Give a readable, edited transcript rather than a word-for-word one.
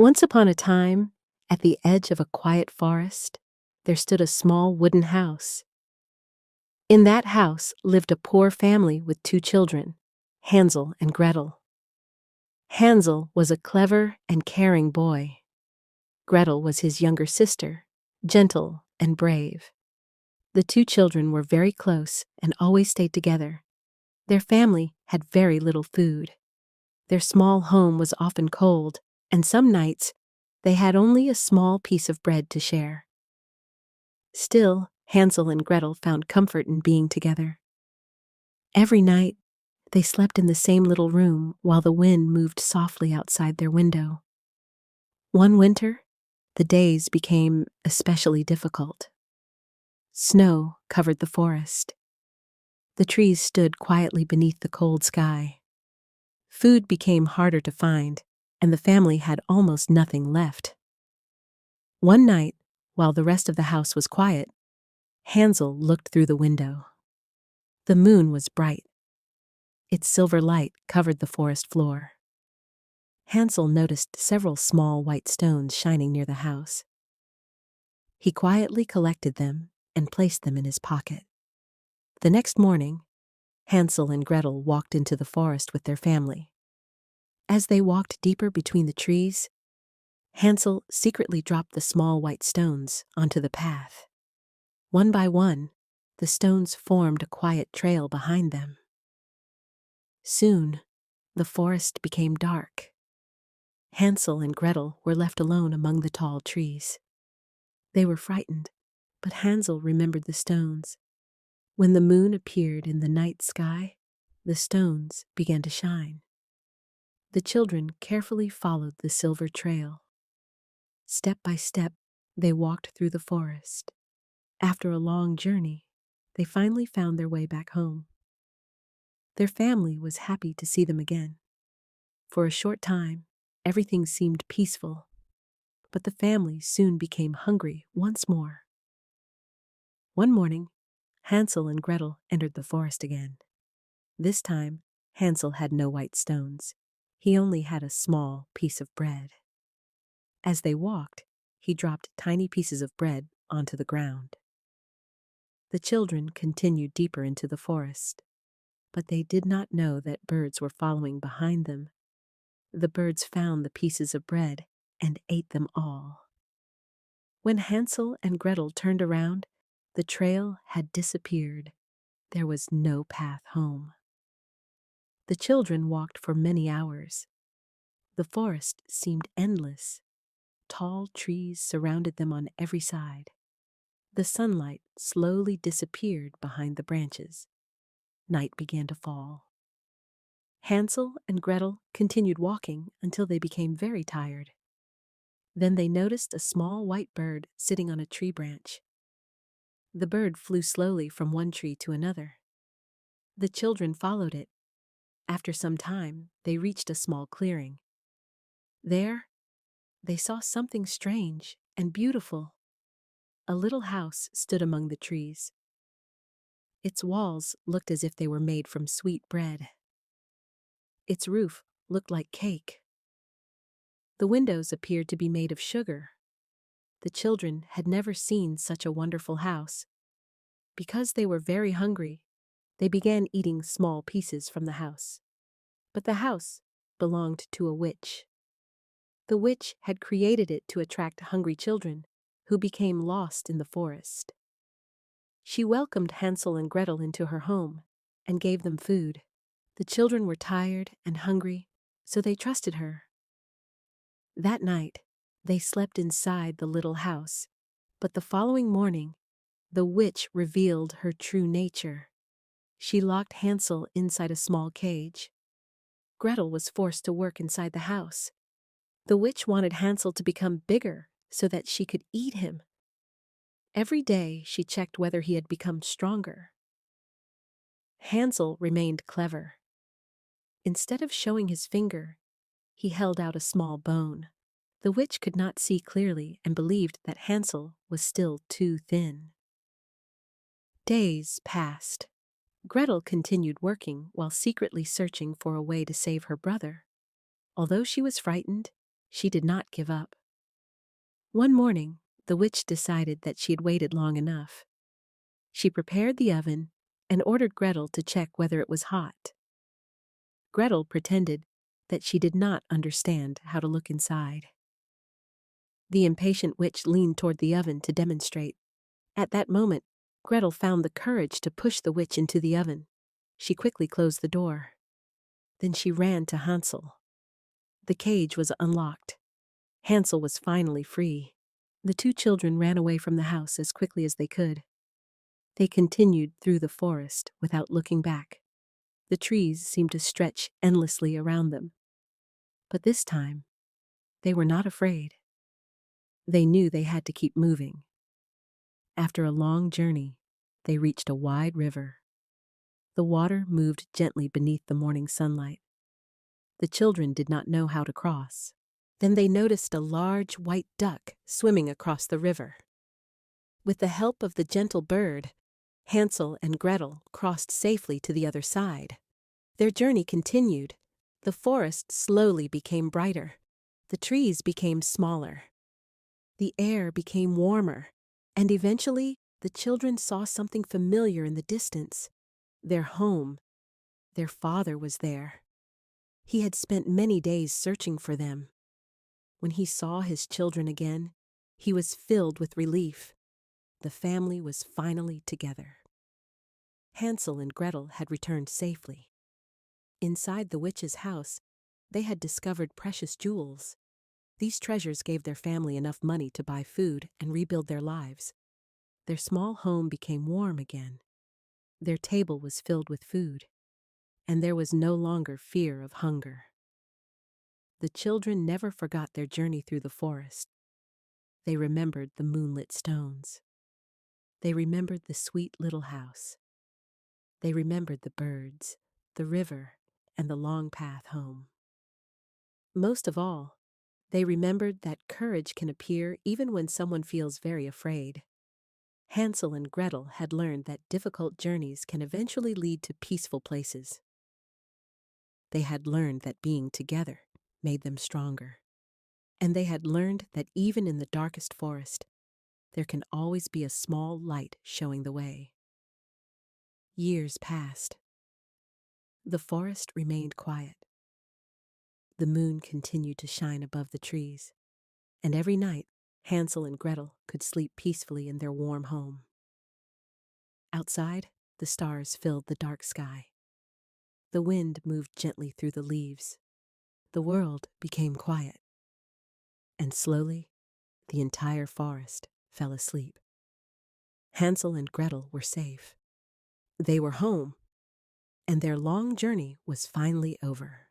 Once upon a time, at the edge of a quiet forest, there stood a small wooden house. In that house lived a poor family with two children, Hansel and Gretel. Hansel was a clever and caring boy. Gretel was his younger sister, gentle and brave. The two children were very close and always stayed together. Their family had very little food. Their small home was often cold, and some nights they had only a small piece of bread to share. Still, Hansel and Gretel found comfort in being together. Every night, they slept in the same little room while the wind moved softly outside their window. One winter, the days became especially difficult. Snow covered the forest. The trees stood quietly beneath the cold sky. Food became harder to find, and the family had almost nothing left. One night, while the rest of the house was quiet, Hansel looked through the window. The moon was bright. Its silver light covered the forest floor. Hansel noticed several small white stones shining near the house. He quietly collected them and placed them in his pocket. The next morning, Hansel and Gretel walked into the forest with their family. As they walked deeper between the trees, Hansel secretly dropped the small white stones onto the path. One by one, the stones formed a quiet trail behind them. Soon, the forest became dark. Hansel and Gretel were left alone among the tall trees. They were frightened, but Hansel remembered the stones. When the moon appeared in the night sky, the stones began to shine. The children carefully followed the silver trail. Step by step, they walked through the forest. After a long journey, they finally found their way back home. Their family was happy to see them again. For a short time, everything seemed peaceful, but the family soon became hungry once more. One morning, Hansel and Gretel entered the forest again. This time, Hansel had no white stones. He only had a small piece of bread. As they walked, he dropped tiny pieces of bread onto the ground. The children continued deeper into the forest, but they did not know that birds were following behind them. The birds found the pieces of bread and ate them all. When Hansel and Gretel turned around, the trail had disappeared. There was no path home. The children walked for many hours. The forest seemed endless. Tall trees surrounded them on every side. The sunlight slowly disappeared behind the branches. Night began to fall. Hansel and Gretel continued walking until they became very tired. Then they noticed a small white bird sitting on a tree branch. The bird flew slowly from one tree to another. The children followed it. After some time, they reached a small clearing. There, they saw something strange and beautiful. A little house stood among the trees. Its walls looked as if they were made from sweet bread. Its roof looked like cake. The windows appeared to be made of sugar. The children had never seen such a wonderful house. Because they were very hungry, they began eating small pieces from the house. But the house belonged to a witch. The witch had created it to attract hungry children who became lost in the forest. She welcomed Hansel and Gretel into her home and gave them food. The children were tired and hungry, so they trusted her. That night, they slept inside the little house, but the following morning, the witch revealed her true nature. She locked Hansel inside a small cage. Gretel was forced to work inside the house. The witch wanted Hansel to become bigger so that she could eat him. Every day she checked whether he had become stronger. Hansel remained clever. Instead of showing his finger, he held out a small bone. The witch could not see clearly and believed that Hansel was still too thin. Days passed. Gretel continued working while secretly searching for a way to save her brother. Although she was frightened, she did not give up. One morning, the witch decided that she had waited long enough. She prepared the oven and ordered Gretel to check whether it was hot. Gretel pretended that she did not understand how to look inside. The impatient witch leaned toward the oven to demonstrate. At that moment, Gretel found the courage to push the witch into the oven. She quickly closed the door. Then she ran to Hansel. The cage was unlocked. Hansel was finally free. The two children ran away from the house as quickly as they could. They continued through the forest without looking back. The trees seemed to stretch endlessly around them. But this time, they were not afraid. They knew they had to keep moving. After a long journey, they reached a wide river. The water moved gently beneath the morning sunlight. The children did not know how to cross. Then they noticed a large white duck swimming across the river. With the help of the gentle bird, Hansel and Gretel crossed safely to the other side. Their journey continued. The forest slowly became brighter. The trees became smaller. The air became warmer, and eventually the children saw something familiar in the distance. Their home. Their father was there. He had spent many days searching for them. When he saw his children again, he was filled with relief. The family was finally together. Hansel and Gretel had returned safely. Inside the witch's house, they had discovered precious jewels. These treasures gave their family enough money to buy food and rebuild their lives. Their small home became warm again. Their table was filled with food, and there was no longer fear of hunger. The children never forgot their journey through the forest. They remembered the moonlit stones. They remembered the sweet little house. They remembered the birds, the river, and the long path home. Most of all, they remembered that courage can appear even when someone feels very afraid. Hansel and Gretel had learned that difficult journeys can eventually lead to peaceful places. They had learned that being together made them stronger. And they had learned that even in the darkest forest, there can always be a small light showing the way. Years passed. The forest remained quiet. The moon continued to shine above the trees, and every night Hansel and Gretel could sleep peacefully in their warm home. Outside, the stars filled the dark sky. The wind moved gently through the leaves. The world became quiet, and slowly the entire forest fell asleep. Hansel and Gretel were safe. They were home, and their long journey was finally over.